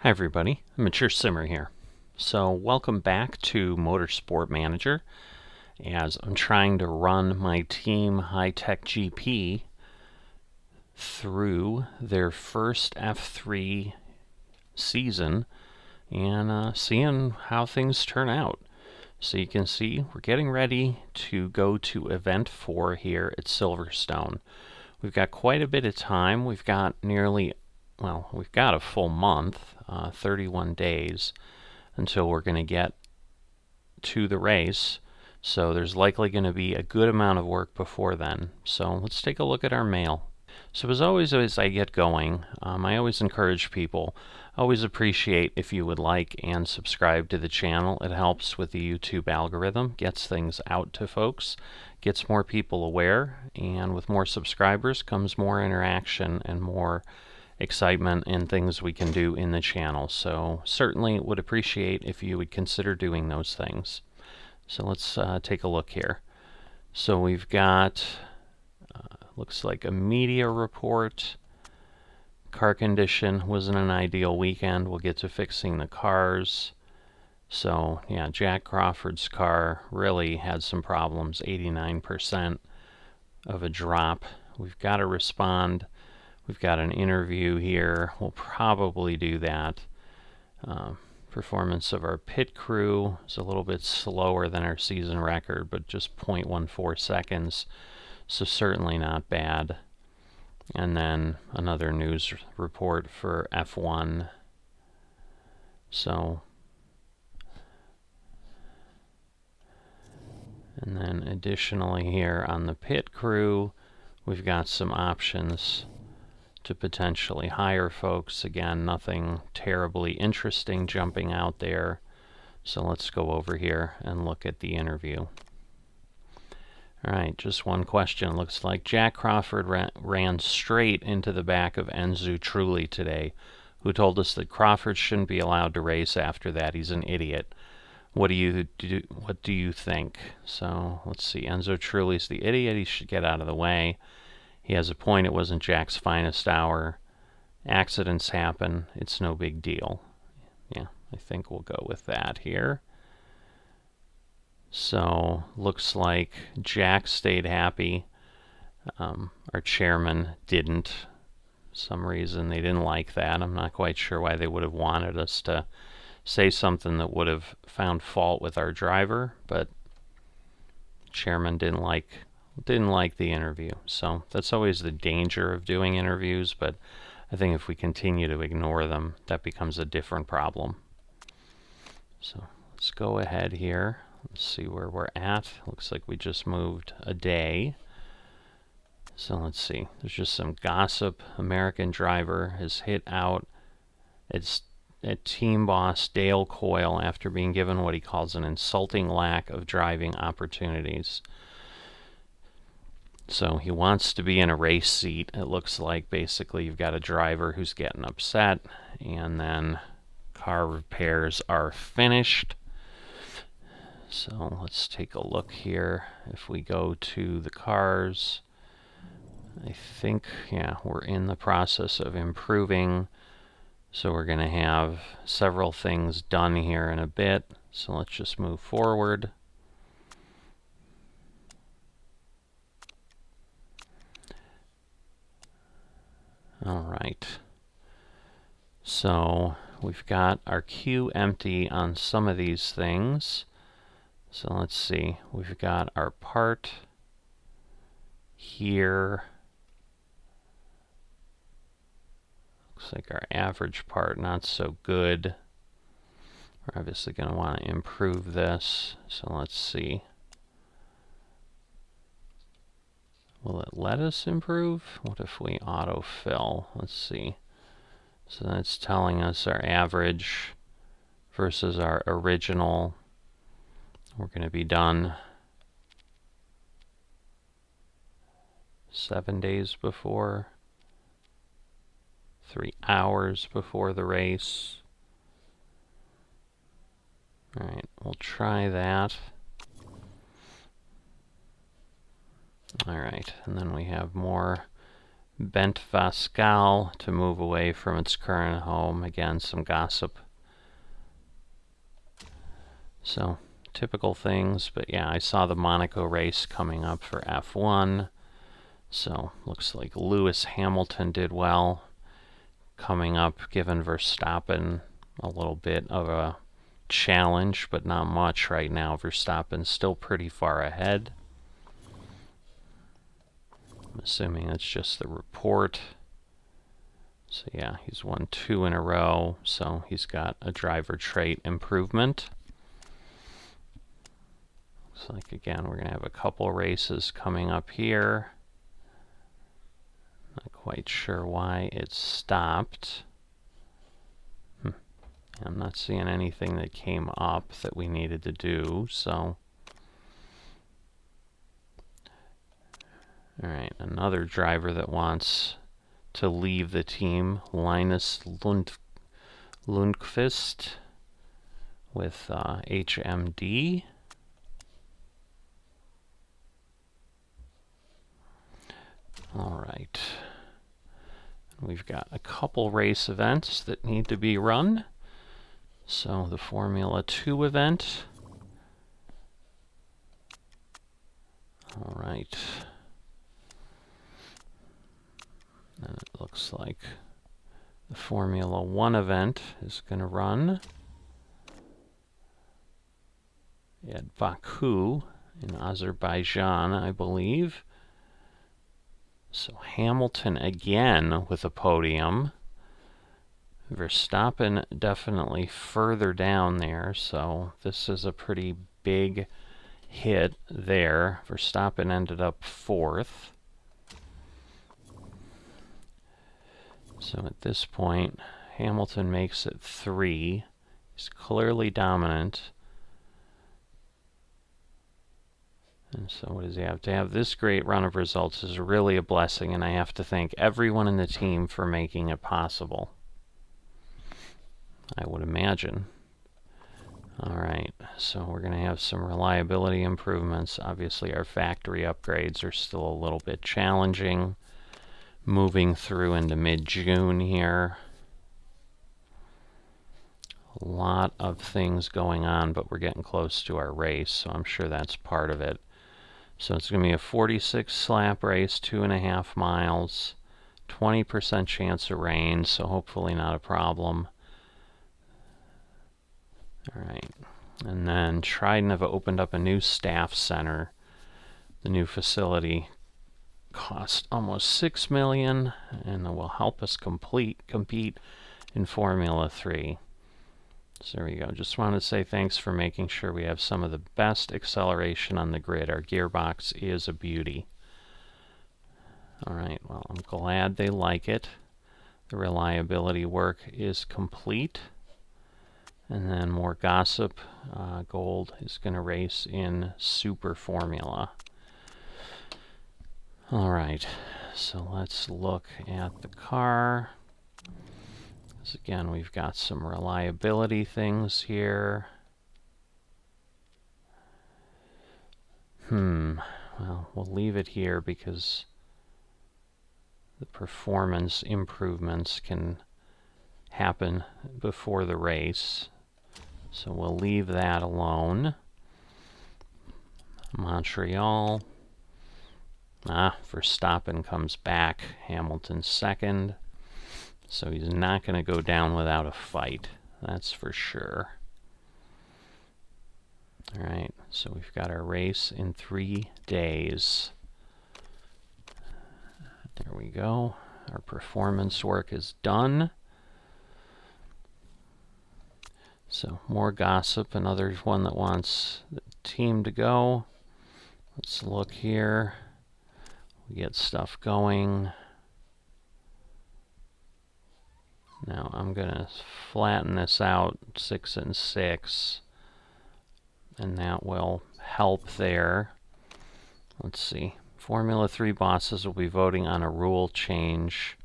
Hi everybody, Mature Simmer here. So welcome back to Motorsport Manager as I'm trying to run my team High-Tech GP through their first F3 season and seeing how things turn out. So you can see we're getting ready to go to Event 4 here at Silverstone. We've got quite a bit of time. We've got we've got a full month, 31 days, until we're going to get to the race. So there's likely going to be a good amount of work before then. So let's take a look at our mail. So as always, as I get going, I always encourage people, always appreciate if you would like and subscribe to the channel. It helps with the YouTube algorithm, gets things out to folks, gets more people aware, and with more subscribers comes more interaction and more excitement and things we can do in the channel. So certainly would appreciate if you would consider doing those things. So let's take a look here. So we've got looks like a media report. Car condition wasn't an ideal weekend. We'll get to fixing the cars. So yeah, Jack Crawford's car really had some problems, 89% of a drop. We've got to respond. We've got an interview here. We'll probably do that. Performance of our pit crew is a little bit slower than our season record, but just 0.14 seconds, so certainly not bad. And then another news report for F1. So, and then additionally here on the pit crew, we've got some options to potentially hire folks. Again, nothing terribly interesting jumping out there. So let's go over here and look at the interview. All right, just one question. Looks like Jack Crawford ran straight into the back of Enzo Trulli today, who told us that Crawford shouldn't be allowed to race after that. He's an idiot. What do you think? So let's see. Enzo Trulli's the idiot. He should get out of the way. He has a point. It wasn't Jack's finest hour. Accidents happen. It's no big deal. Yeah, I think we'll go with that here. So looks like Jack stayed happy. Our chairman didn't. For some reason they didn't like that. I'm not quite sure why they would have wanted us to say something that would have found fault with our driver, but chairman didn't like the interview. So that's always the danger of doing interviews, but I think if we continue to ignore them, that becomes a different problem. So let's go ahead here. Let's see where we're at. Looks like we just moved a day. So let's see. There's just some gossip. American driver has hit out at team boss Dale Coyle after being given what he calls an insulting lack of driving opportunities. So he wants to be in a race seat. It looks like basically you've got a driver who's getting upset, and then car repairs are finished. So let's take a look here. If we go to the cars, I think, yeah, we're in the process of improving. So we're going to have several things done here in a bit. So let's just move forward. All right. So we've got our queue empty on some of these things. So let's see. We've got our part here. Looks like our average part not so good. We're obviously going to want to improve this. So let's see. Will it let us improve? What if we autofill? Let's see. So that's telling us our average versus our original. We're going to be done 7 days before, 3 hours before the race. All right, we'll try that. All right, and then we have more Bent Vascal to move away from its current home. Again, some gossip. So, typical things, but yeah, I saw the Monaco race coming up for F1. So, looks like Lewis Hamilton did well coming up, giving Verstappen a little bit of a challenge, but not much right now. Verstappen's still pretty far ahead. I'm assuming it's just the report. So yeah, he's won 2 in a row, so he's got a driver trait improvement. Looks like, again, we're going to have a couple races coming up here. Not quite sure why it stopped. I'm not seeing anything that came up that we needed to do, so... Alright, another driver that wants to leave the team, Linus Lundqvist with HMD. Alright. We've got a couple race events that need to be run. So the Formula 2 event. Alright. And it looks like the Formula 1 event is going to run at Baku in Azerbaijan, I believe. So Hamilton again with a podium. Verstappen definitely further down there, so this is a pretty big hit there. Verstappen ended up 4th. So at this point, Hamilton makes it 3. He's clearly dominant. And so what does he have? To have this great run of results is really a blessing, and I have to thank everyone in the team for making it possible. I would imagine. Alright, so we're going to have some reliability improvements. Obviously our factory upgrades are still a little bit challenging. Moving through into mid-June here. A lot of things going on, but we're getting close to our race, so I'm sure that's part of it. So it's going to be a 46 lap race, 2.5 miles, 20% chance of rain, so hopefully not a problem. Alright, and then Trident have opened up a new staff center. The new facility cost almost $6 million, and it will help us compete in Formula 3. So there we go. Just wanted to say thanks for making sure we have some of the best acceleration on the grid. Our gearbox is a beauty. Alright, well, I'm glad they like it. The reliability work is complete. And then more gossip. Gold is going to race in Super Formula. Alright, so let's look at the car. Because again, we've got some reliability things here. Well, we'll leave it here because the performance improvements can happen before the race. So we'll leave that alone. Montreal. Verstappen comes back. Hamilton 2nd. So he's not going to go down without a fight. That's for sure. Alright, so we've got our race in 3 days. There we go. Our performance work is done. So more gossip. Another one that wants the team to go. Let's look here. We get stuff going. Now I'm going to flatten this out 6 and 6. And that will help there. Let's see. Formula 3 bosses will be voting on a rule change.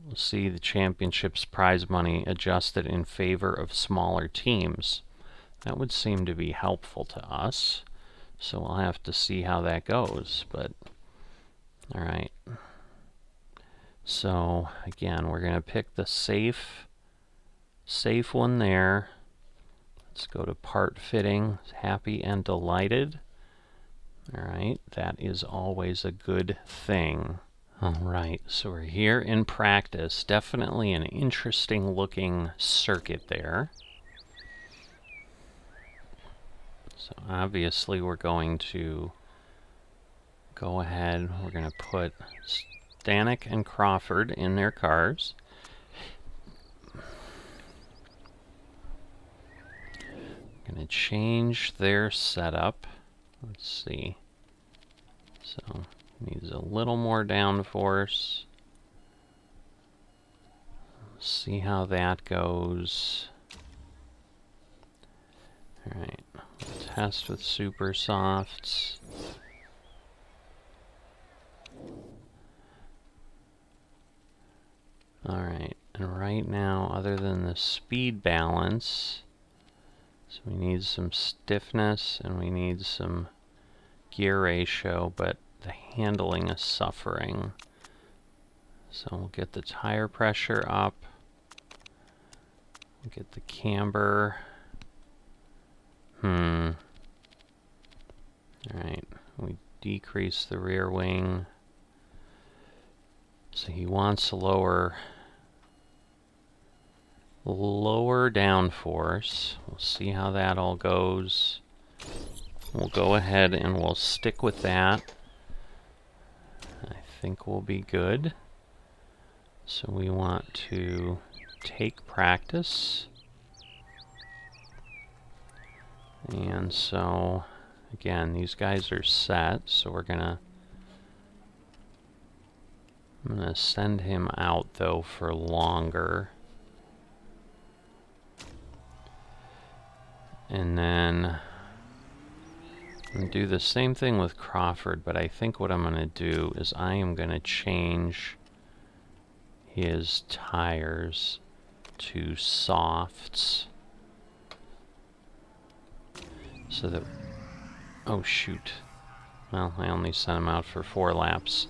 We'll see the championship's prize money adjusted in favor of smaller teams. That would seem to be helpful to us. So we'll have to see how that goes. But, alright. So again, we're going to pick the safe one there. Let's go to part fitting, happy and delighted. All right, that is always a good thing. All right, so we're here in practice. Definitely an interesting looking circuit there. So obviously we're going to go ahead, we're going to put Stanek and Crawford in their cars. Going to change their setup. Let's see. So needs a little more downforce. See how that goes. All right, test with super softs. All right, and right now, other than the speed balance, so we need some stiffness and we need some gear ratio, but the handling is suffering. So we'll get the tire pressure up, we'll get the camber. All right, we decrease the rear wing. So he wants lower downforce. We'll see how that all goes. We'll go ahead and we'll stick with that. I think we'll be good. So we want to take practice. And so, again, these guys are set, so I'm gonna send him out though for longer. And then I'm gonna do the same thing with Crawford, but I think what I'm gonna do is I am gonna change his tires to softs. So that, oh shoot. Well, I only sent him out for 4 laps.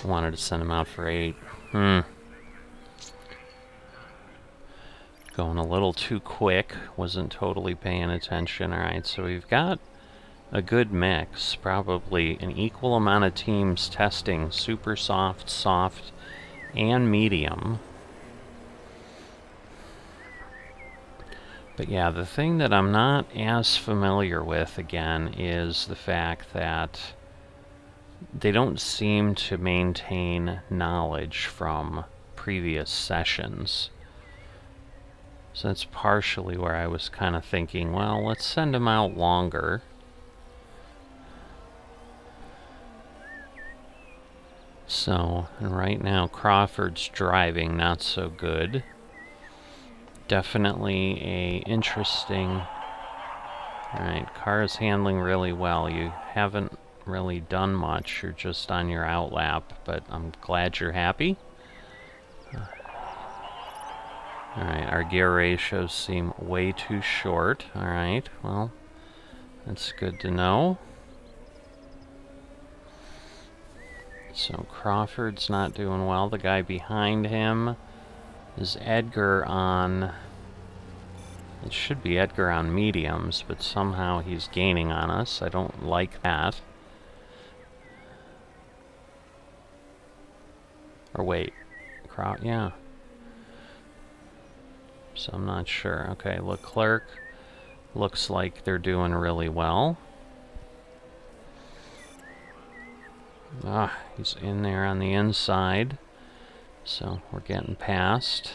I wanted to send him out for 8. Going a little too quick. Wasn't totally paying attention. Alright, so we've got a good mix. Probably an equal amount of teams testing super soft, soft, and medium. But yeah, the thing that I'm not as familiar with, again, is the fact that they don't seem to maintain knowledge from previous sessions. So that's partially where I was kind of thinking, well, let's send them out longer. So, and right now Crawford's driving not so good. Definitely a interesting... Alright, car is handling really well. You haven't really done much. You're just on your outlap, but I'm glad you're happy. Alright, our gear ratios seem way too short. Alright, well, that's good to know. So Crawford's not doing well. The guy behind him is Edgar on... It should be Edgar on mediums, but somehow he's gaining on us. I don't like that. Or wait, yeah. So I'm not sure. Okay, Leclerc looks like they're doing really well. Ah, he's in there on the inside. So we're getting past.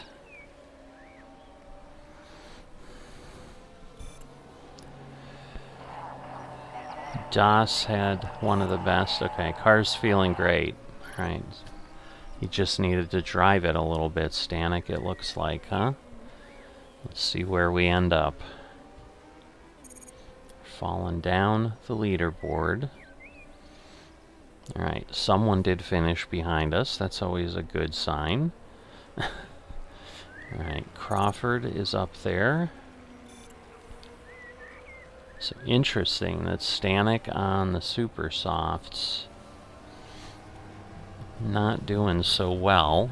Das had one of the best. Okay, car's feeling great. Alright. He just needed to drive it a little bit, Stanek, it looks like, huh? Let's see where we end up. Falling down the leaderboard. Alright, someone did finish behind us. That's always a good sign. Alright, Crawford is up there. So interesting that Stanek on the super softs. not doing so well.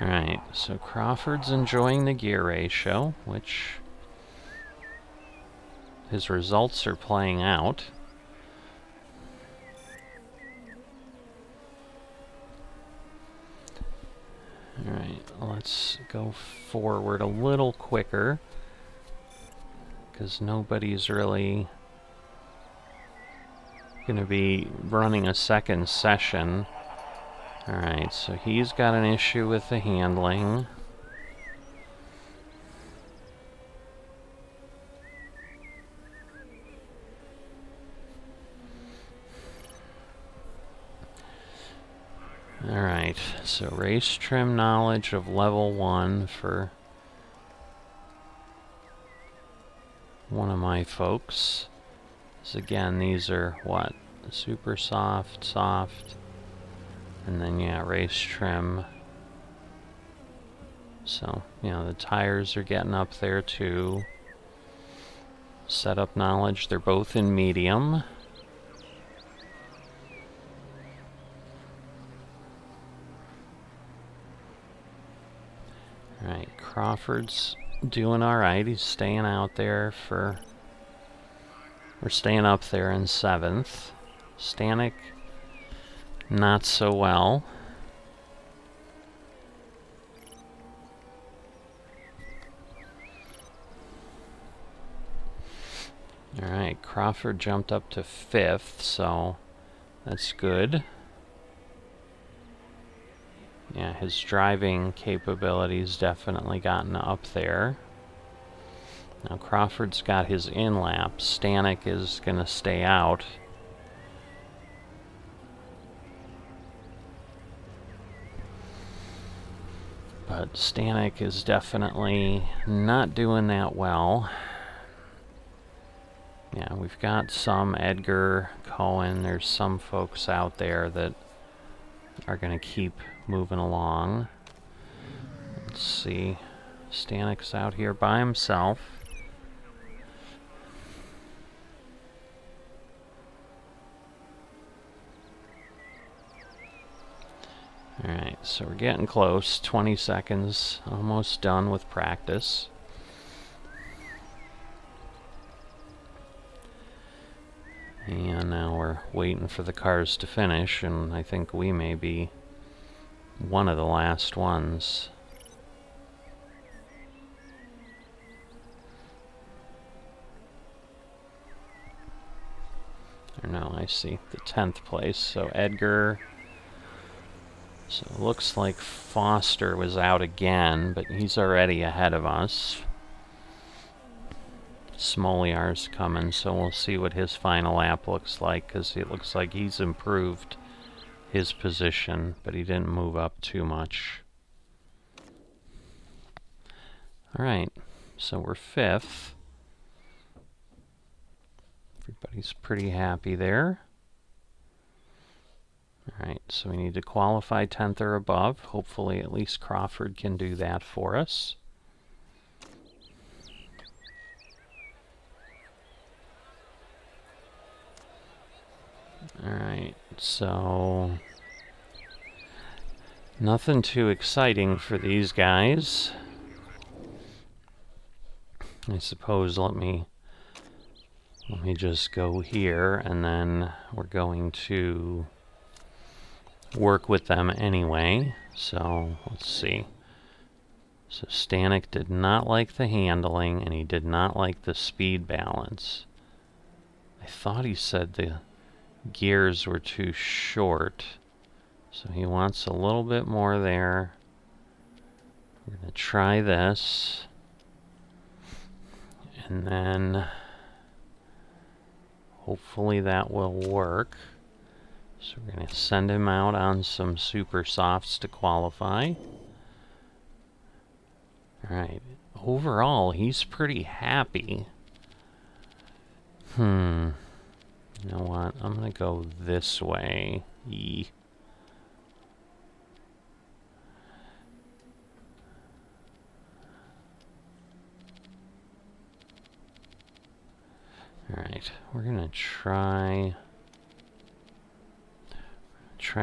Alright, so Crawford's enjoying the gear ratio, which his results are playing out. Alright, let's go forward a little quicker, because nobody's really going to be running a second session. Alright, so he's got an issue with the handling. Alright, so race trim knowledge of level 1 for one of my folks. So again, these are what? Super soft, soft. And then, yeah, race trim. So, you know, the tires are getting up there too. Setup knowledge, they're both in medium. Alright, Crawford's doing alright. He's staying out there for... We're staying up there in 7th. Stanek, not so well. Alright, Crawford jumped up to 5th, so that's good. Yeah, his driving capabilities definitely gotten up there. Now Crawford's got his in-lap. Stanek is going to stay out. But Stanek is definitely not doing that well. Yeah, we've got some Edgar, Cohen, there's some folks out there that are going to keep moving along. Let's see. Stanek's out here by himself. Alright, so we're getting close. 20 seconds, almost done with practice. And now we're waiting for the cars to finish, and I think we may be one of the last ones. Or no, I see the 10th place. So Edgar. So it looks like Foster was out again, but he's already ahead of us. Smoliar's coming, so we'll see what his final lap looks like, because it looks like he's improved his position, but he didn't move up too much. Alright, so we're 5th. Everybody's pretty happy there. Alright, so we need to qualify 10th or above. Hopefully at least Crawford can do that for us. Alright, so nothing too exciting for these guys. I suppose let me just go here, and then we're going to work with them anyway. So let's see. So Stanek did not like the handling, and he did not like the speed balance. I thought he said the gears were too short, so he wants a little bit more there. We're going to try this, and then hopefully that will work. So we're going to send him out on some super softs to qualify. Alright, overall he's pretty happy. You know what? I'm going to go this way. Alright, we're gonna try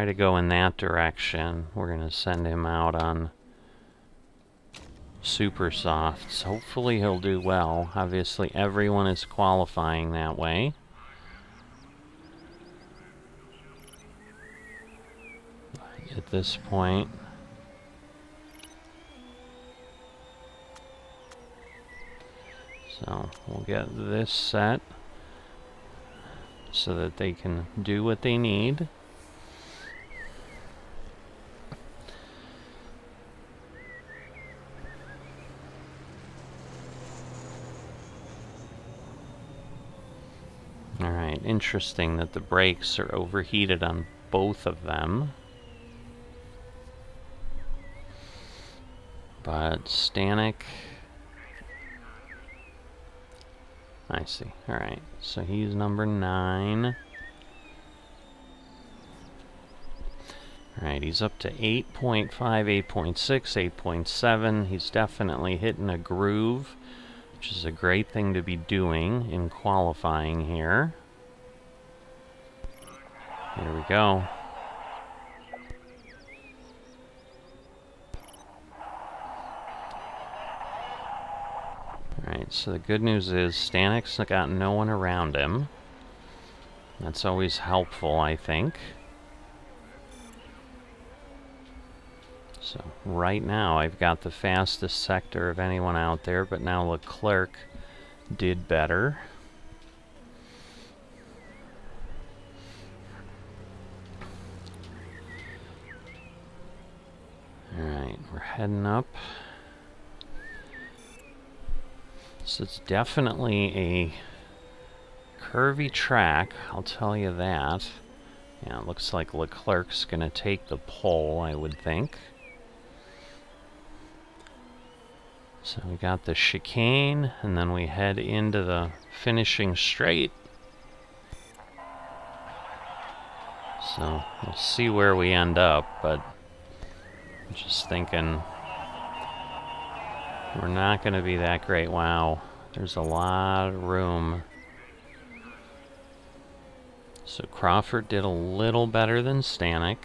to go in that direction. We're gonna send him out on super softs. Hopefully he'll do well. Obviously everyone is qualifying that way. At this point. So we'll get this set so that they can do what they need. Alright, interesting that the brakes are overheated on both of them. But Stanek... I see. Alright, so he's number 9. Alright, he's up to 8.5, 8.6, 8.7. He's definitely hitting a groove, which is a great thing to be doing in qualifying here. Here we go. Alright, so the good news is Stanek's got no one around him. That's always helpful, I think. So right now I've got the fastest sector of anyone out there, but now Leclerc did better. Alright, we're heading up. So it's definitely a curvy track, I'll tell you that. Yeah, it looks like Leclerc's gonna take the pole, I would think. So we got the chicane, and then we head into the finishing straight. So we'll see where we end up, but I'm just thinking we're not going to be that great. Wow, there's a lot of room. So Crawford did a little better than Stanek.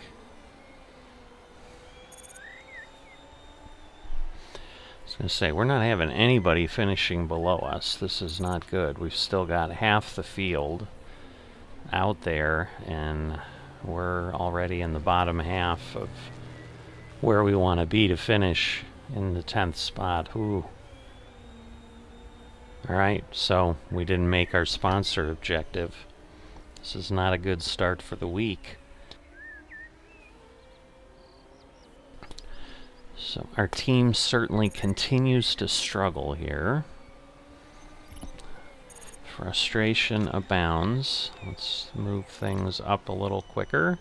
I was going to say, we're not having anybody finishing below us. This is not good. We've still got half the field out there, and we're already in the bottom half of where we want to be to finish in the 10th spot. Ooh. Alright, so we didn't make our sponsor objective. This is not a good start for the week. So our team certainly continues to struggle here. Frustration abounds. Let's move things up a little quicker.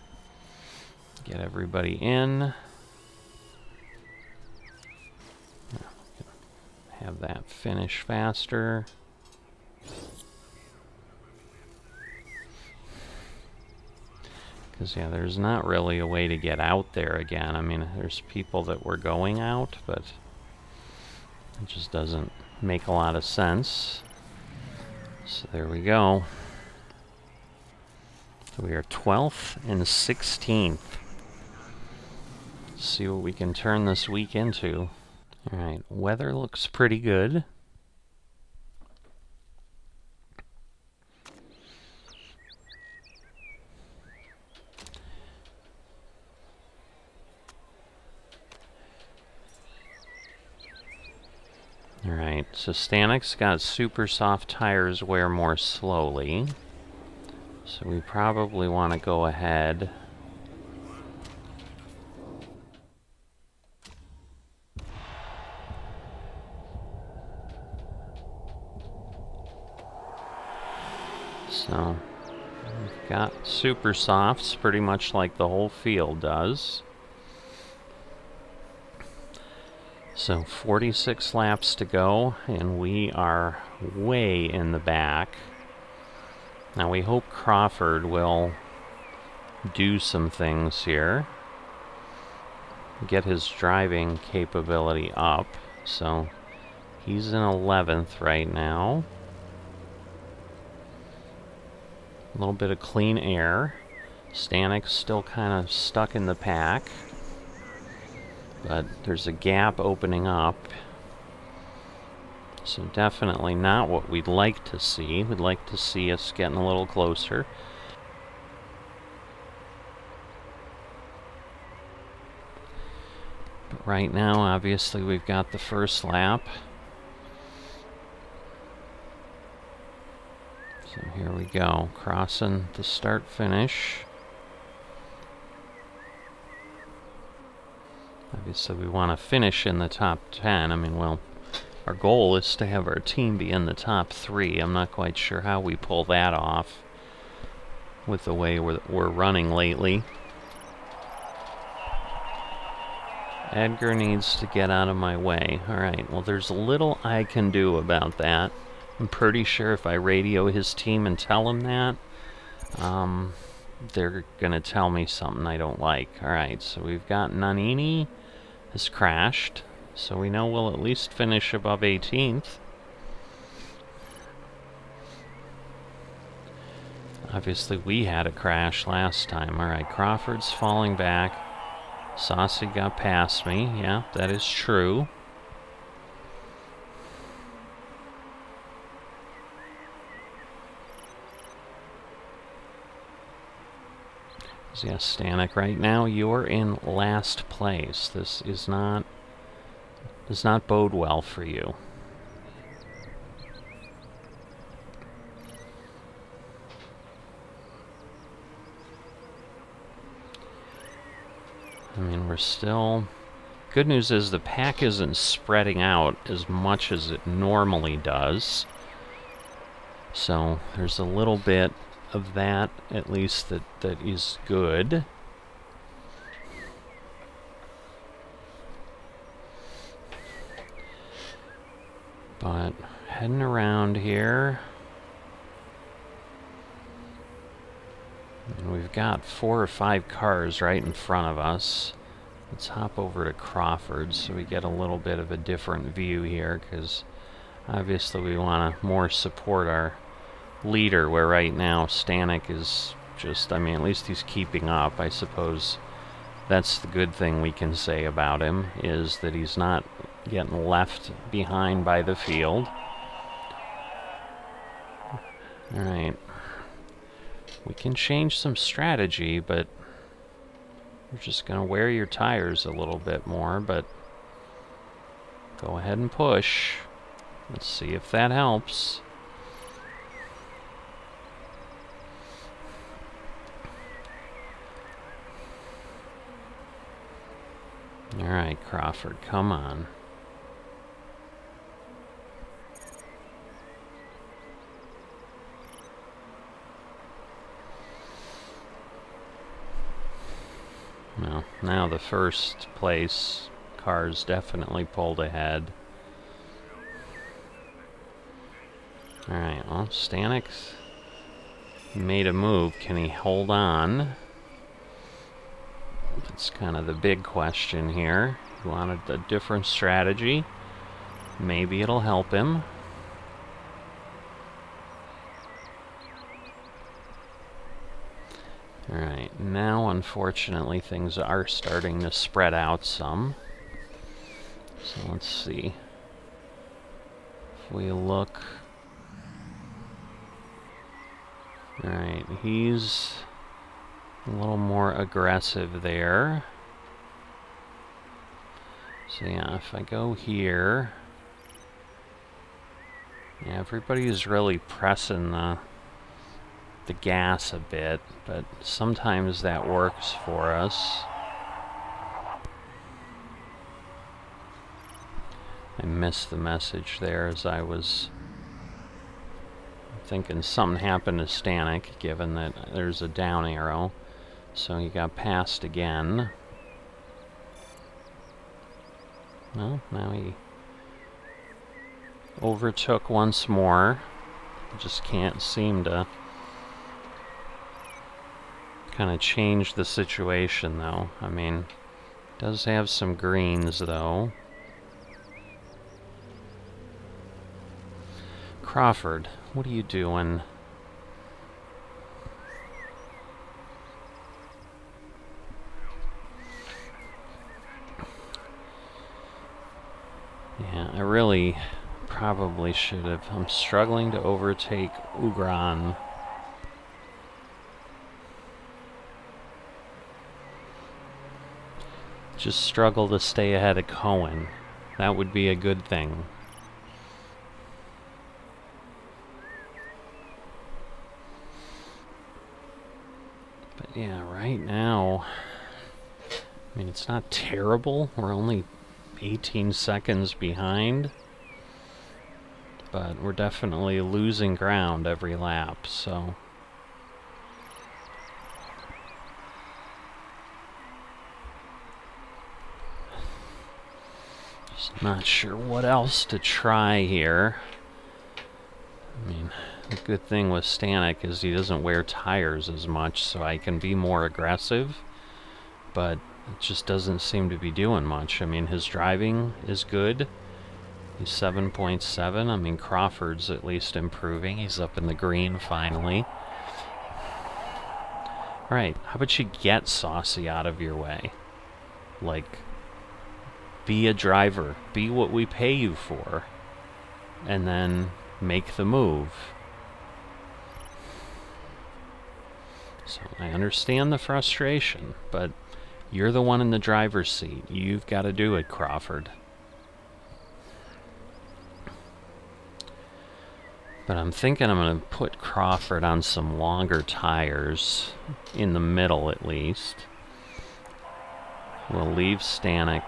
Get everybody in. Have that finish faster. Because, yeah, there's not really a way to get out there again. I mean, there's people that were going out, but it just doesn't make a lot of sense. So there we go. So we are 12th and 16th. Let's see what we can turn this week into. Alright, weather looks pretty good. Alright, so Stanek's got super soft tires, wear more slowly. So we probably want to go ahead. So we've got super softs, pretty much like the whole field does. So 46 laps to go, and we are way in the back. Now we hope Crawford will do some things here. Get his driving capability up. So he's in 11th right now. A little bit of clean air. Stanik's still kind of stuck in the pack, but there's a gap opening up. So definitely not what we'd like to see. We'd like to see us getting a little closer. But right now, obviously, we've got the first lap. So here we go, crossing the start-finish. Obviously, we want to finish in the top 10. I mean, well, our goal is to have our team be in the top 3. I'm not quite sure how we pull that off with the way we're running lately. Edgar needs to get out of my way. Alright, well, there's little I can do about that. I'm pretty sure if I radio his team and tell them that, they're going to tell me something I don't like. Alright, so we've got Nanini has crashed, so we know we'll at least finish above 18th. Obviously, we had a crash last time. Alright, Crawford's falling back. Saucy got past me. Yeah, that is true. So yeah, Stanek, right now you're in last place. This does not bode well for you. I mean, we're still... Good news is the pack isn't spreading out as much as it normally does. So there's a little bit of that, at least, that is good. But heading around here, and we've got 4 or 5 cars right in front of us. Let's hop over to Crawford so we get a little bit of a different view here, because obviously we want to more support our leader, where right now Stanek is just, I mean, at least he's keeping up. I suppose that's the good thing we can say about him, is that he's not getting left behind by the field. Alright. We can change some strategy, but you're just going to wear your tires a little bit more, but go ahead and push. Let's see if that helps. Alright, Crawford, come on. Well, now the first place car's definitely pulled ahead. Alright, well, Stanik's made a move. Can he hold on? That's kind of the big question here. He wanted a different strategy. Maybe it'll help him. Alright, now unfortunately things are starting to spread out some. So let's see. If we look... Alright, he's a little more aggressive there. So yeah, if I go here... Yeah, everybody's really pressing the gas a bit, but sometimes that works for us. I missed the message there as I was thinking something happened to Stanek, given that there's a down arrow. So he got passed again. Well, now he overtook once more. Just can't seem to kind of change the situation, though. I mean, does have some greens, though. Crawford, what are you doing? really probably should have. I'm struggling to overtake Ugran. Just struggle to stay ahead of Cohen. That would be a good thing. But yeah, right now, I mean, it's not terrible. We're only 18 seconds behind. But we're definitely losing ground every lap, so... Just not sure what else to try here. I mean, the good thing with Stanek is he doesn't wear tires as much, so I can be more aggressive. But it just doesn't seem to be doing much. I mean, his driving is good. He's 7.7. I mean, Crawford's at least improving. He's up in the green finally. Alright, how about you get Saucy out of your way? Like, be a driver. Be what we pay you for. And then make the move. So I understand the frustration, but you're the one in the driver's seat. You've got to do it, Crawford. But I'm thinking I'm going to put Crawford on some longer tires, in the middle at least. We'll leave Stanek.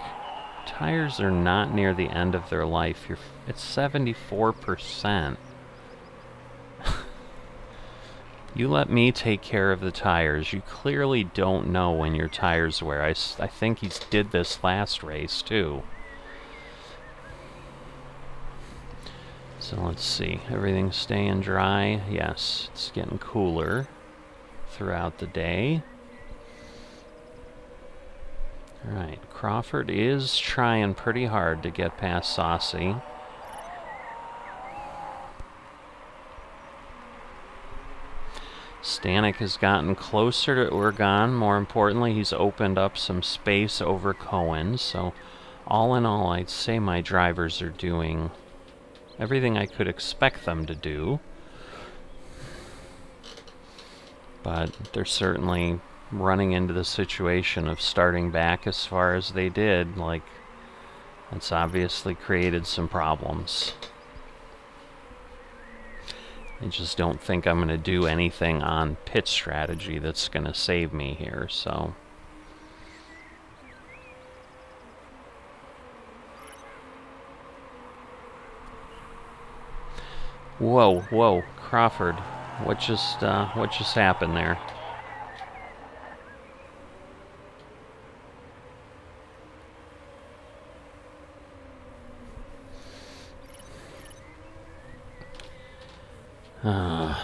Tires are not near the end of their life. It's 74%. You let me take care of the tires. You clearly don't know when your tires wear. I think he did this last race too. So let's see. Everything's staying dry. Yes, it's getting cooler throughout the day. Alright, Crawford is trying pretty hard to get past Saucy. Stanek has gotten closer to Urgan. More importantly, he's opened up some space over Cohen. So all in all, I'd say my drivers are doing everything I could expect them to do. But they're certainly running into the situation of starting back as far as they did. Like, it's obviously created some problems. I just don't think I'm going to do anything on pit strategy that's going to save me here, so... Whoa, whoa, Crawford. What just happened there?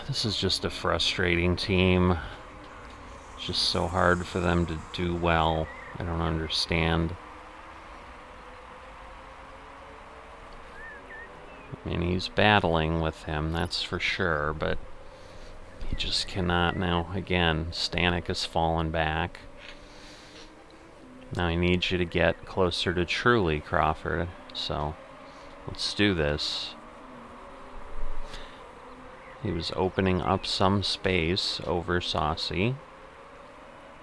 This is just a frustrating team. It's just so hard for them to do well. I don't understand. I mean, he's battling with him, that's for sure, but he just cannot now. Again, Stanek has fallen back. Now he needs you to get closer to Truly, Crawford. So, let's do this. He was opening up some space over Saucy,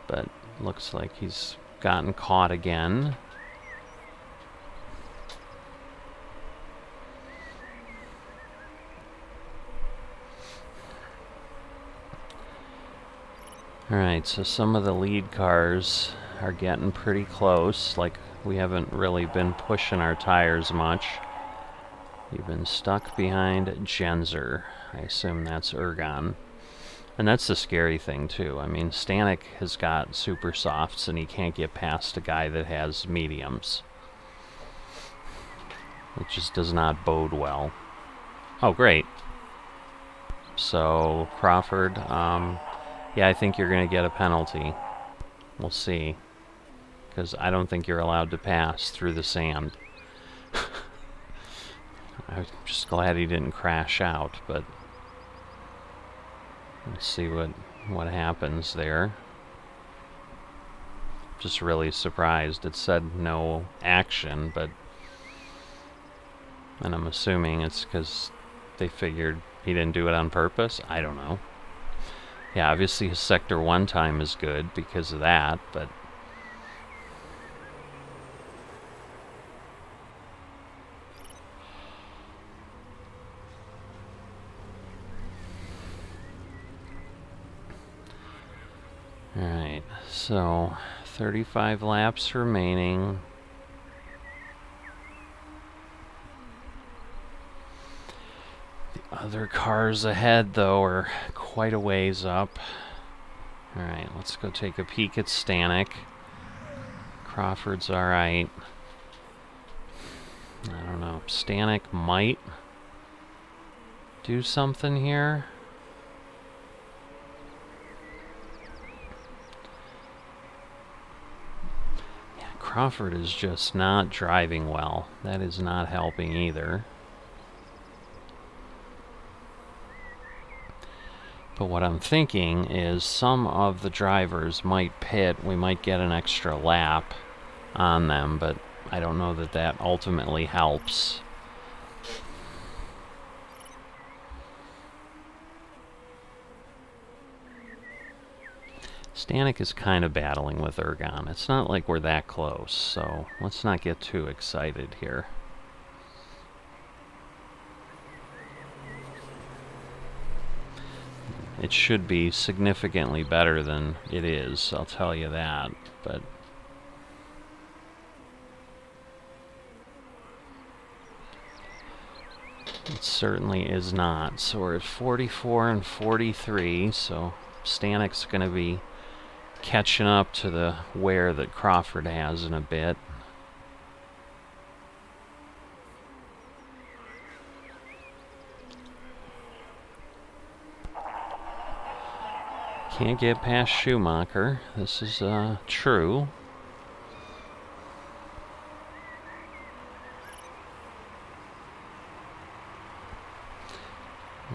but looks like he's gotten caught again. Alright, so some of the lead cars are getting pretty close. Like, we haven't really been pushing our tires much. We've been stuck behind Genzer. I assume that's Urgan. And that's the scary thing, too. I mean, Stanek has got super softs, and he can't get past a guy that has mediums. It just does not bode well. Oh, great. So, Crawford, yeah, I think you're going to get a penalty. We'll see. Because I don't think you're allowed to pass through the sand. I'm just glad he didn't crash out, but let's see what happens there. Just really surprised. It said no action, but And I'm assuming it's because they figured he didn't do it on purpose. I don't know. Yeah, obviously his Sector 1 time is good because of that, but... Alright, so 35 laps remaining. The other cars ahead, though, are quite a ways up. Alright, let's go take a peek at Stanek. Crawford's alright. I don't know. Stanek might do something here. Yeah, Crawford is just not driving well. That is not helping either. But what I'm thinking is some of the drivers might pit. We might get an extra lap on them, but I don't know that that ultimately helps. Stanek is kind of battling with Ergon. It's not like we're that close, so let's not get too excited here. It should be significantly better than it is, I'll tell you that, but... It certainly is not. So we're at 44 and 43, so Stanek's going to be catching up to the wear that Crawford has in a bit. Can't get past Schumacher. This is true.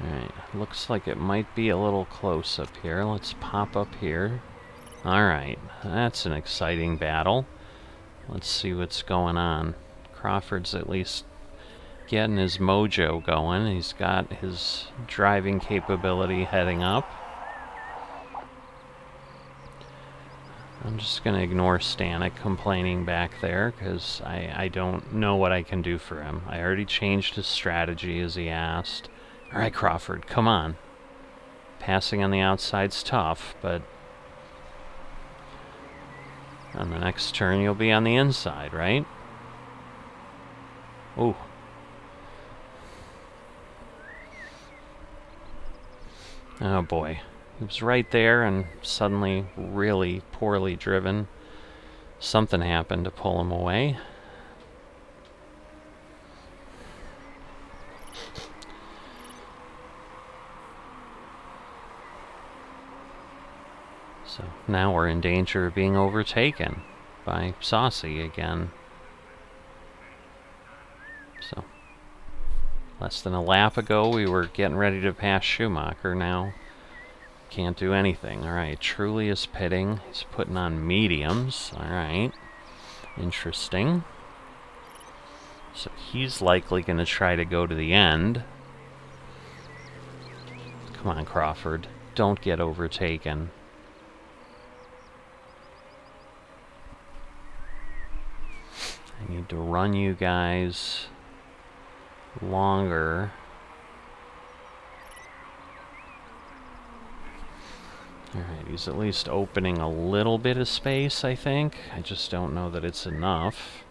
Alright, looks like it might be a little close up here. Let's pop up here. Alright, that's an exciting battle. Let's see what's going on. Crawford's at least getting his mojo going. He's got his driving capability heading up. I'm just going to ignore Stanek complaining back there because I don't know what I can do for him. I already changed his strategy as he asked. Alright, Crawford, come on. Passing on the outside's tough, but on the next turn you'll be on the inside, right? Ooh. Oh boy. He was right there and suddenly really poorly driven. Something happened to pull him away. So now we're in danger of being overtaken by Saucy again. So less than a lap ago we were getting ready to pass Schumacher. Now can't do anything. Alright, Truly is pitting. He's putting on mediums. Alright. Interesting. So he's likely going to try to go to the end. Come on, Crawford. Don't get overtaken. I need to run you guys longer. Alright, he's at least opening a little bit of space, I think. I just don't know that it's enough.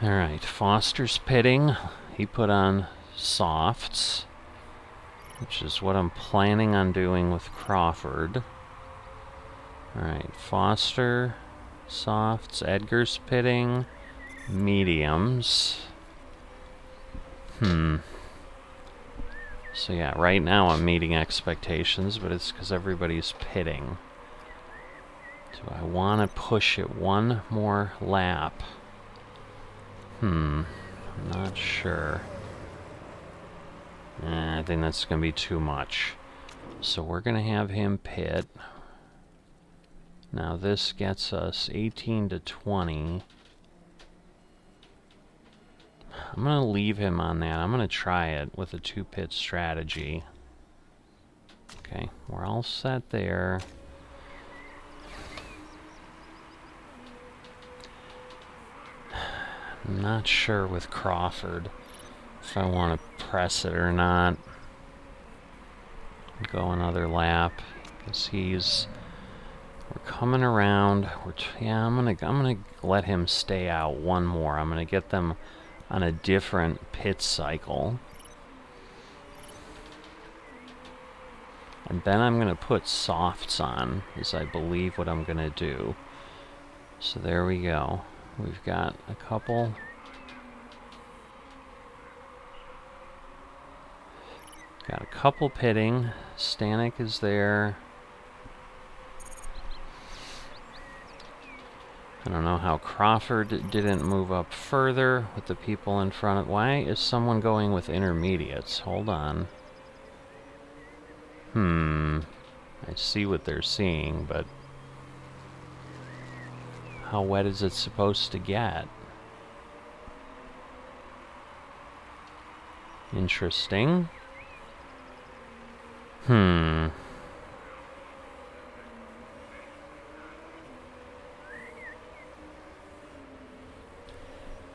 Alright, Foster's pitting. He put on softs, which is what I'm planning on doing with Crawford. Alright, Foster, softs, Edgar's pitting, mediums. So yeah, right now I'm meeting expectations, but it's because everybody's pitting. Do I want to push it one more lap? I'm not sure. I think that's going to be too much. So we're going to have him pit. Now this gets us 18 to 20. I'm going to leave him on that. I'm going to try it with a 2-pit strategy. Okay, we're all set there. I'm not sure with Crawford if I want to press it or not. Go another lap because we're coming around. Yeah, I'm gonna let him stay out one more. I'm gonna get them on a different pit cycle. And then I'm going to put softs on, is I believe what I'm going to do. So there we go. We've got a couple. Got a couple pitting. Stanek is there. I don't know how Crawford didn't move up further with the people in front of... Why is someone going with intermediates? Hold on. I see what they're seeing, but how wet is it supposed to get? Interesting.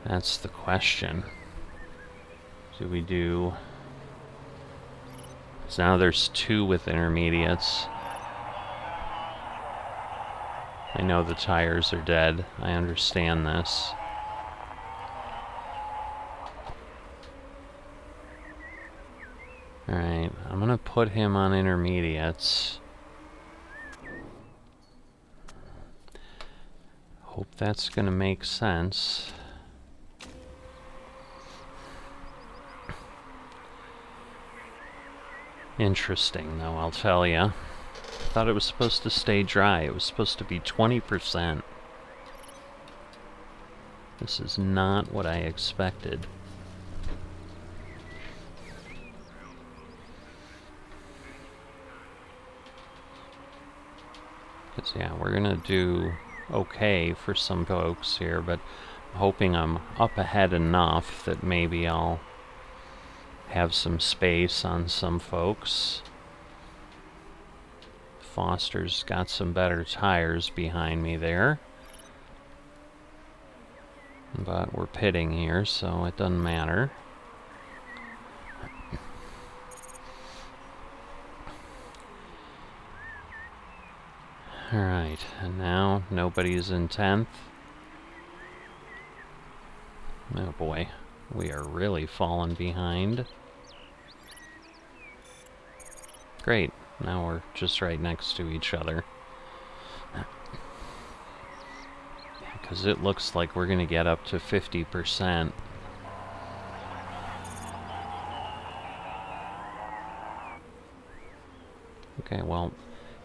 That's the question. Do we do... So now there's 2 with intermediates. I know the tires are dead. I understand this. Alright, I'm gonna put him on intermediates. Hope that's gonna make sense. Interesting, though, I'll tell you. I thought it was supposed to stay dry. It was supposed to be 20%. This is not what I expected. Because, yeah, we're going to do okay for some folks here, but I'm hoping I'm up ahead enough that maybe I'll have some space on some folks. Foster's got some better tires behind me there. But we're pitting here, so it doesn't matter. Alright, and now nobody's in 10th. Oh boy, we are really falling behind. Great, now we're just right next to each other. Because it looks like we're going to get up to 50%. Okay, well,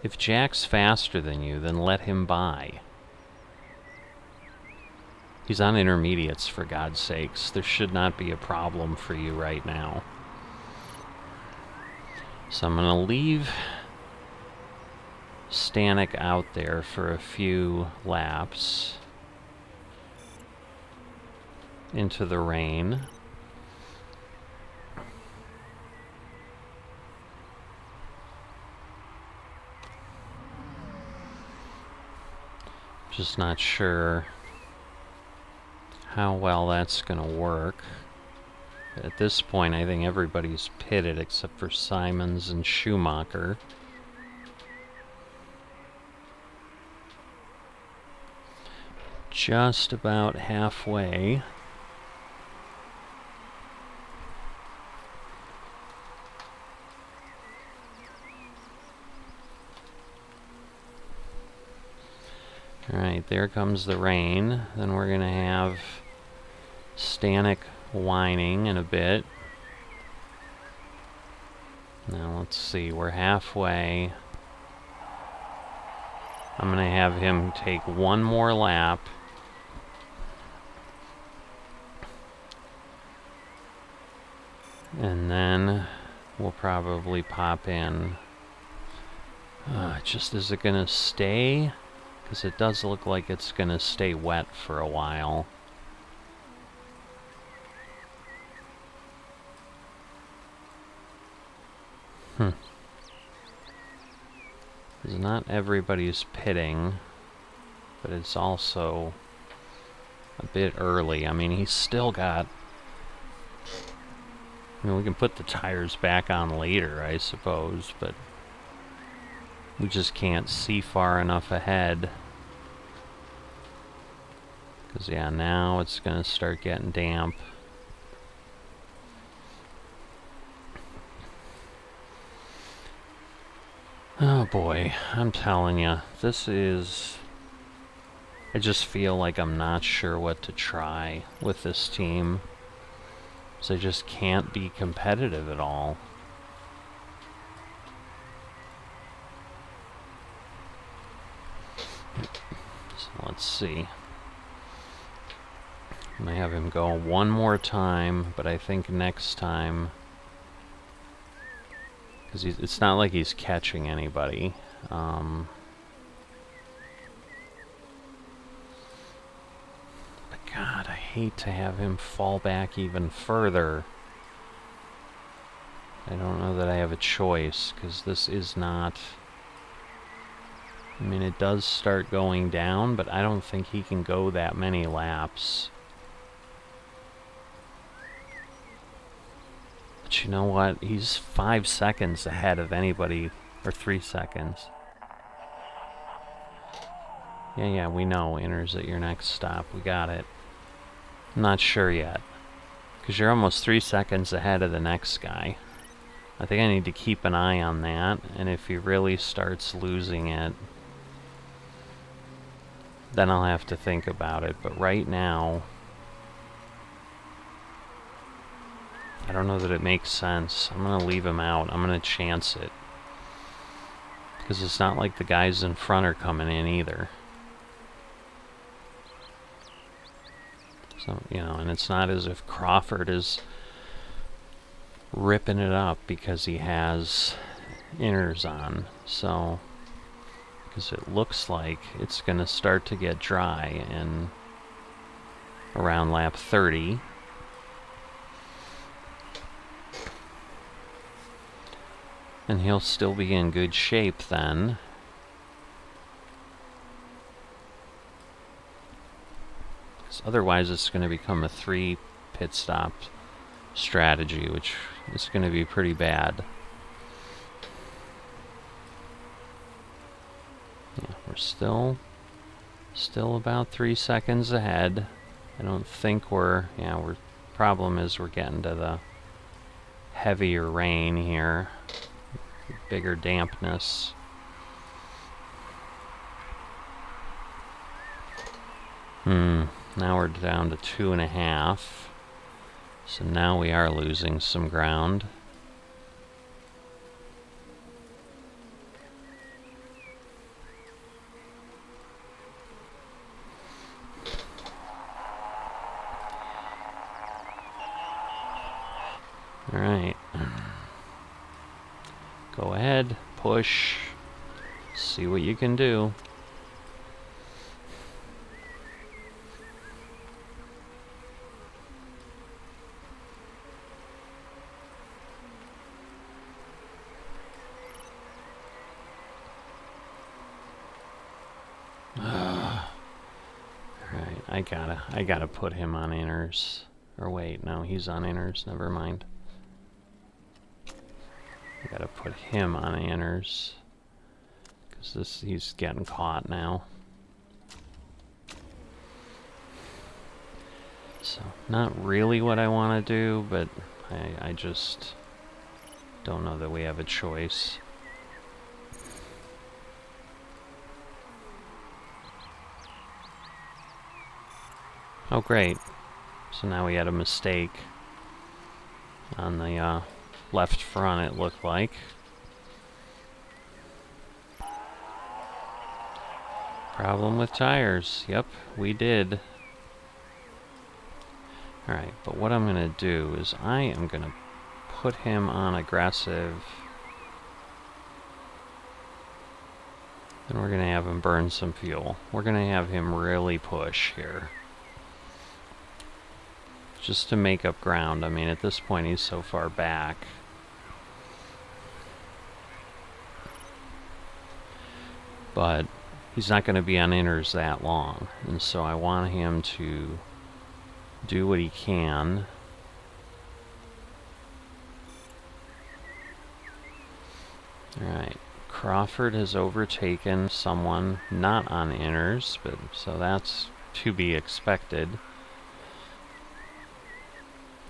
if Jack's faster than you, then let him by. He's on intermediates, for God's sakes. There should not be a problem for you right now. So I'm going to leave Stanek out there for a few laps into the rain. Just not sure how well that's going to work. At this point, I think everybody's pitted except for Simons and Schumacher. Just about halfway. Alright, there comes the rain. Then we're going to have Stanek whining in a bit. Now let's see, we're halfway. I'm going to have him take one more lap. And then we'll probably pop in. Just, is it going to stay Because it does look like it's going to stay wet for a while. Because not everybody's pitting, but it's also a bit early. I mean, he's still got... I mean, we can put the tires back on later, I suppose, but we just can't see far enough ahead. Because, yeah, now it's going to start getting damp. Oh boy, I'm telling you, this is... I just feel like I'm not sure what to try with this team. So I just can't be competitive at all. So let's see. I'm gonna have him go one more time, but I think next time... Because it's not like he's catching anybody. But God, I hate to have him fall back even further. I don't know that I have a choice, because this is not... I mean, it does start going down, but I don't think he can go that many laps. But you know what? He's 5 seconds ahead of anybody, or 3 seconds. Yeah, we know. Enters at your next stop. We got it. I'm not sure yet. Because you're almost 3 seconds ahead of the next guy. I think I need to keep an eye on that, and if he really starts losing it, then I'll have to think about it. But right now, I don't know that it makes sense. I'm going to leave him out. I'm going to chance it. Because it's not like the guys in front are coming in either. So, you know, and it's not as if Crawford is ripping it up because he has inners on. So, because it looks like it's going to start to get dry in around lap 30. And he'll still be in good shape then. Because otherwise it's going to become a 3 pit stop strategy, which is going to be pretty bad. Yeah, we're still about 3 seconds ahead. I don't think we're problem is we're getting to the heavier rain here. Bigger dampness. Now we're down to 2.5. So now we are losing some ground. All right. Go ahead, push, see what you can do. Alright, I gotta put him on inners. Or wait, no, he's on inners, never mind. I gotta put him on inners. Because he's getting caught now. So, not really what I want to do, but I just don't know that we have a choice. Oh, great. So now we had a mistake on the left front, it looked like. Problem with tires. Yep, we did. Alright, but what I'm going to do is I am going to put him on aggressive. And we're going to have him burn some fuel. We're going to have him really push here. Just to make up ground. I mean, at this point, he's so far back. But he's not going to be on inners that long. And so I want him to do what he can. Alright. Crawford has overtaken someone not on inners, but so that's to be expected.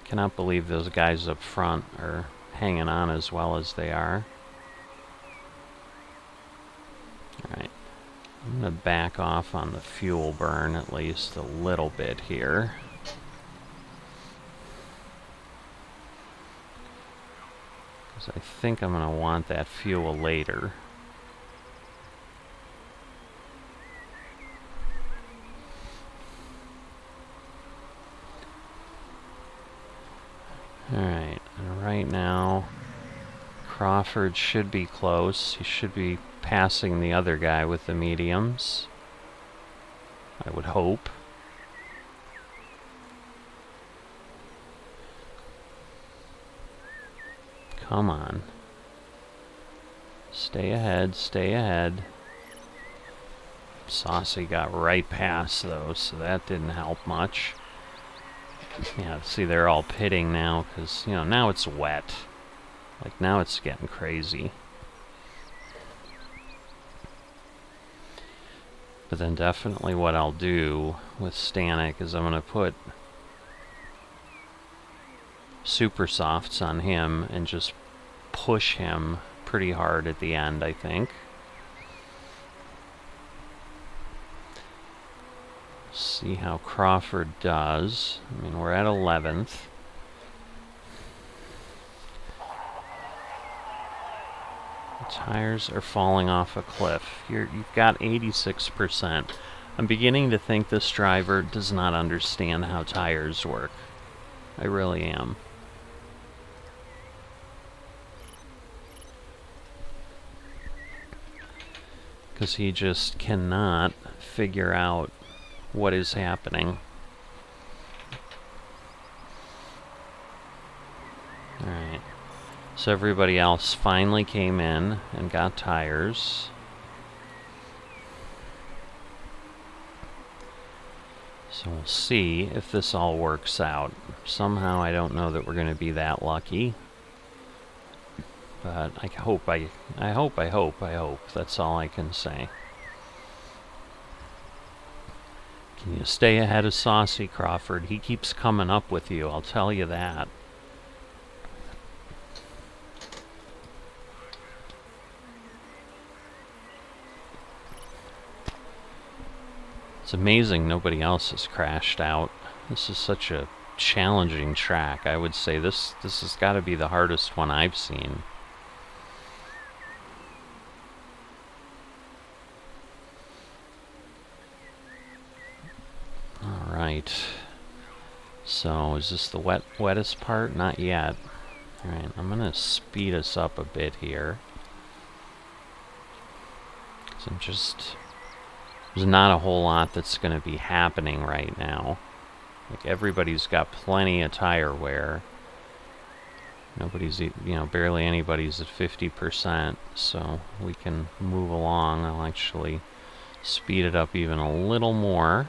Cannot believe those guys up front are hanging on as well as they are. Alright, I'm going to back off on the fuel burn at least a little bit here. Because I think I'm going to want that fuel later. Alright, and right now Crawford should be close. He should be passing the other guy with the mediums. I would hope. Come on. Stay ahead, stay ahead. Saucy got right past those, so that didn't help much. Yeah, see, they're all pitting now because, you know, now it's wet. Like, now it's getting crazy. But then definitely what I'll do with Stanek is I'm going to put super softs on him and just push him pretty hard at the end, I think. See how Crawford does. I mean, we're at 11th. The tires are falling off a cliff. You've got 86%. I'm beginning to think this driver does not understand how tires work. I really am. Because he just cannot figure out what is happening. Alright. So everybody else finally came in and got tires. So we'll see if this all works out. Somehow I don't know that we're going to be that lucky. But I hope. That's all I can say. Can you stay ahead of Saucy, Crawford? He keeps coming up with you, I'll tell you that. It's amazing nobody else has crashed out. This is such a challenging track. I would say this has got to be the hardest one I've seen. Alright. So, is this the wettest part? Not yet. Alright, I'm going to speed us up a bit here. Because there's not a whole lot that's going to be happening right now. Like, everybody's got plenty of tire wear. Nobody's, barely anybody's at 50%, so we can move along. I'll actually speed it up even a little more,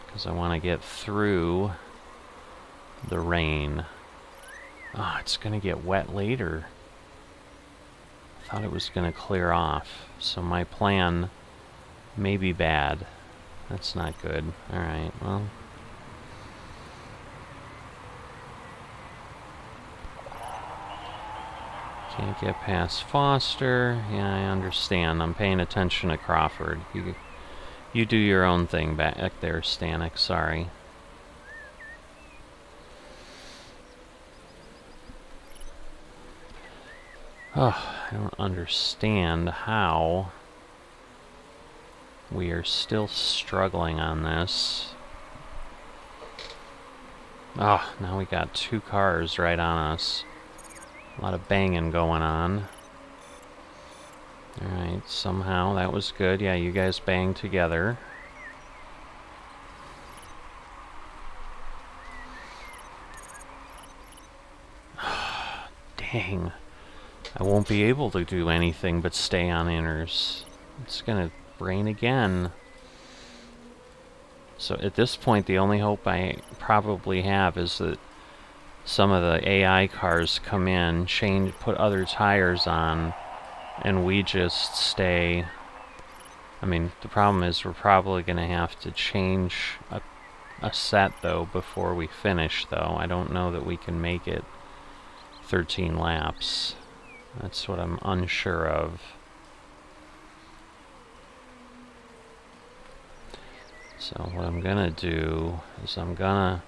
because I want to get through the rain. Ah, it's going to get wet later. I thought it was going to clear off, so my plan may be bad. That's not good. Alright, well. Can't get past Foster. Yeah, I understand. I'm paying attention to Crawford. You do your own thing back there, Stanek. Sorry. Oh, I don't understand how we are still struggling on this. Oh, now we got two cars right on us. A lot of banging going on. Alright, somehow that was good. Yeah, you guys banged together. Dang. I won't be able to do anything but stay on inners. It's gonna rain again. So at this point, the only hope I probably have is that some of the AI cars come in, put other tires on, and we just stay. I mean, the problem is we're probably going to have to change a set, though, before we finish, though. I don't know that we can make it 13 laps. That's what I'm unsure of. So what I'm gonna do is I'm gonna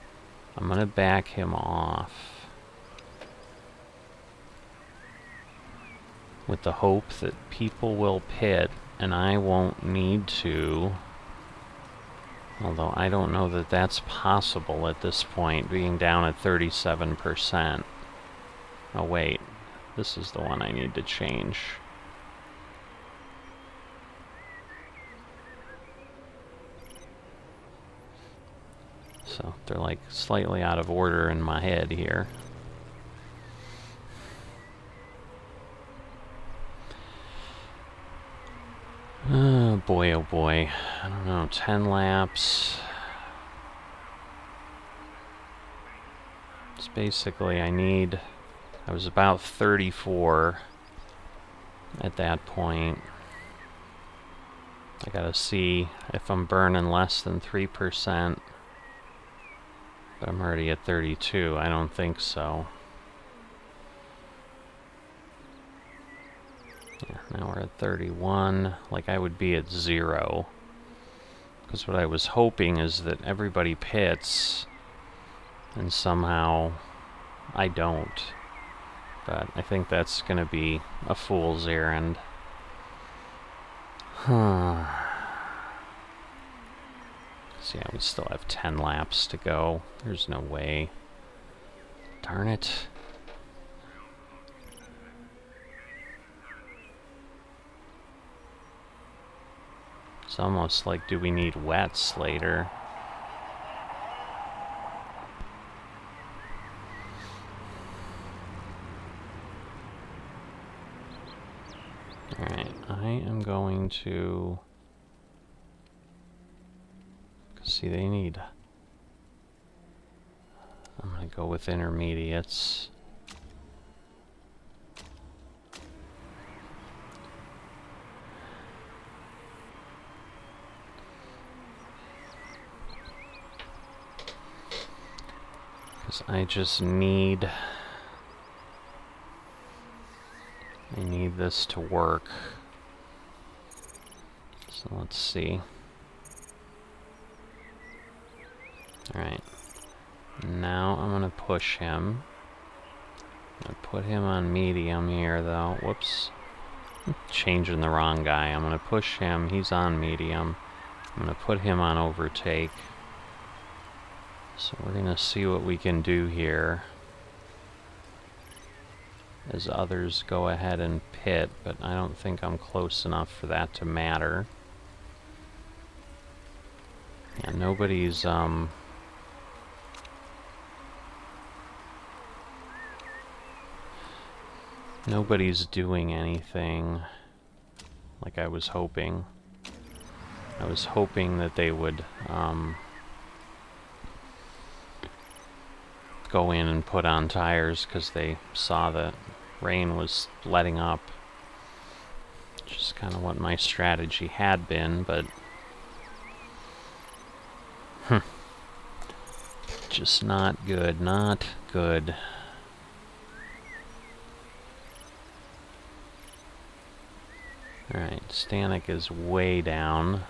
back him off with the hope that people will pit and I won't need to. Although I don't know that that's possible at this point, being down at 37%. Oh wait, this is the one I need to change. So they're like slightly out of order in my head here. Oh boy, oh boy. I don't know, 10 laps. It's basically I was about 34 at that point. I gotta see if I'm burning less than 3%. But I'm already at 32. I don't think so. Yeah, now we're at 31. Like, I would be at 0. Because what I was hoping is that everybody pits, and somehow I don't. But I think that's going to be a fool's errand. Huh. So yeah, we still have 10 laps to go. There's no way. Darn it. It's almost like, do we need wets later? Alright, I am going to... See, they need... I'm gonna go with intermediates. Because I just need... I need this to work. So let's see. Alright. Now I'm gonna push him. I'm gonna put him on medium here, though. Whoops. I'm changing the wrong guy. I'm gonna push him. He's on medium. I'm gonna put him on overtake. So we're gonna see what we can do here as others go ahead and pit, but I don't think I'm close enough for that to matter. Yeah, nobody's doing anything like I was hoping. I was hoping that they would go in and put on tires because they saw that rain was letting up. Which is kind of what my strategy had been, but just not good, not good. Alright, Stanek is way down.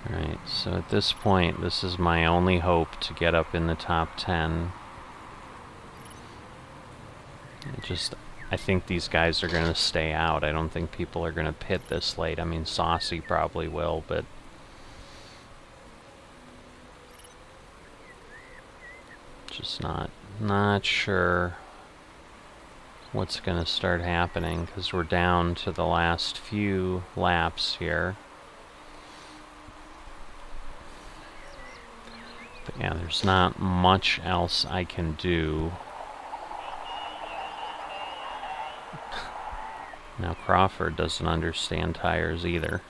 Alright, so at this point, this is my only hope to get up in the top 10. I think these guys are going to stay out. I don't think people are going to pit this late. I mean, Saucy probably will, but... just not Not sure what's going to start happening because we're down to the last few laps here. But yeah, there's not much else I can do. Now Crawford doesn't understand tires either.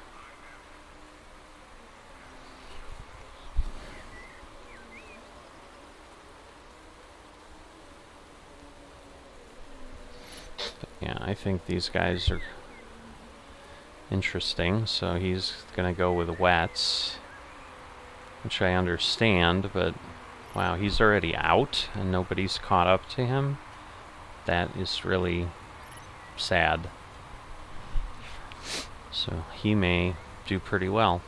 But yeah, I think these guys are interesting, so he's gonna go with wets, which I understand, but wow, he's already out and nobody's caught up to him. That is really sad. So he may do pretty well.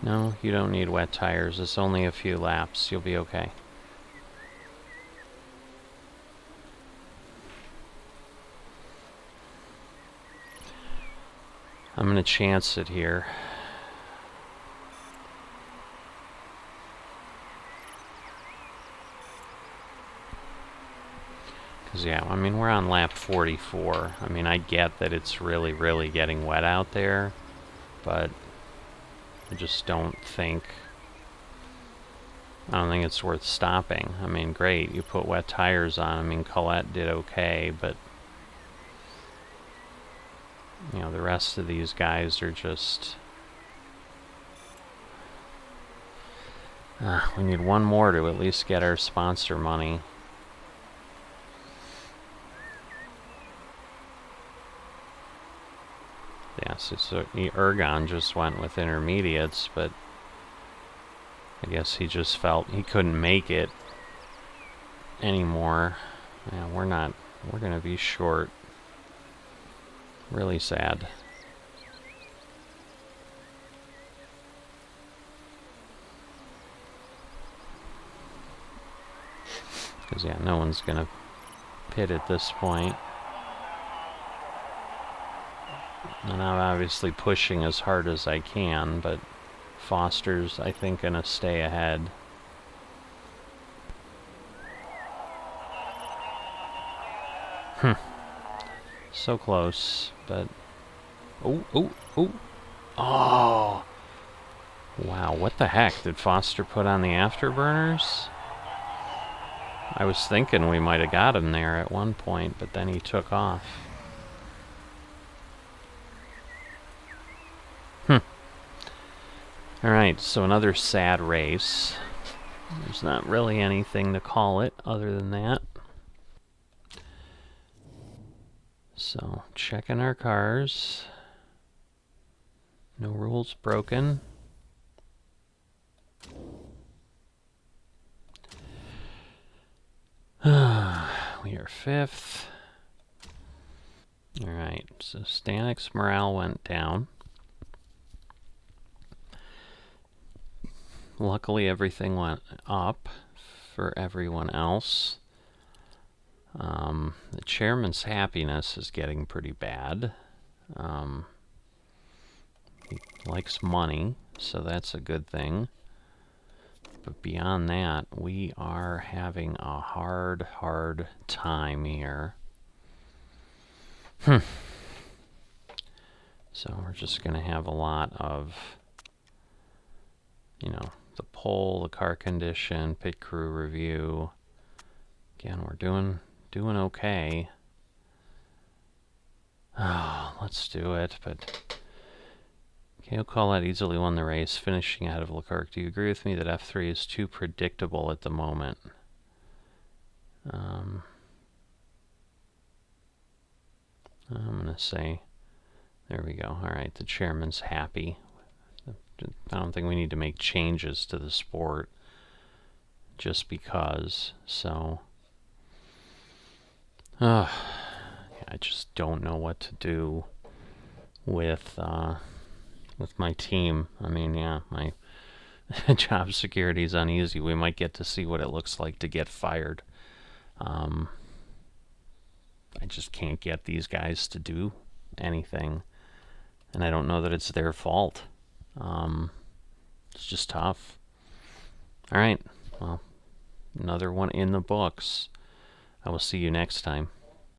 No, you don't need wet tires. It's only a few laps. You'll be okay. I'm gonna chance it here. Because, yeah, I mean, we're on lap 44. I mean, I get that it's really, really getting wet out there, but I just don't think it's worth stopping. I mean, great, you put wet tires on. I mean, Colette did okay, but you know, the rest of these guys are just... we need one more to at least get our sponsor money. Yes, so Ergon just went with intermediates, but I guess he just felt he couldn't make it anymore. Yeah, we're gonna be short. Really sad. Because, yeah, no one's gonna pit at this point. And I'm obviously pushing as hard as I can, but Foster's, I think, gonna stay ahead. So close, but... Oh! Wow, what the heck? Did Foster put on the afterburners? I was thinking we might have got him there at one point, but then he took off. Alright, so another sad race. There's not really anything to call it other than that. So, checking our cars. No rules broken. We are 5th. Alright, so Stanek's morale went down. Luckily, everything went up for everyone else. The chairman's happiness is getting pretty bad. He likes money, so that's a good thing. But beyond that, we are having a hard time here. So we're just going to have a lot of, you know, the poll, the car condition, pit crew review. Again, we're doing okay. Let's do it, but... Okay, we'll call that easily won the race, finishing ahead of Leclerc. Do you agree with me that F3 is too predictable at the moment? I'm going to say, there we go. Alright, the chairman's happy. I don't think we need to make changes to the sport just because, so... I just don't know what to do with my team. I mean, yeah, my job security is uneasy. We might get to see what it looks like to get fired. I just can't get these guys to do anything. and I don't know that it's their fault. It's just tough. All right, well, another one in the books. I will see you next time.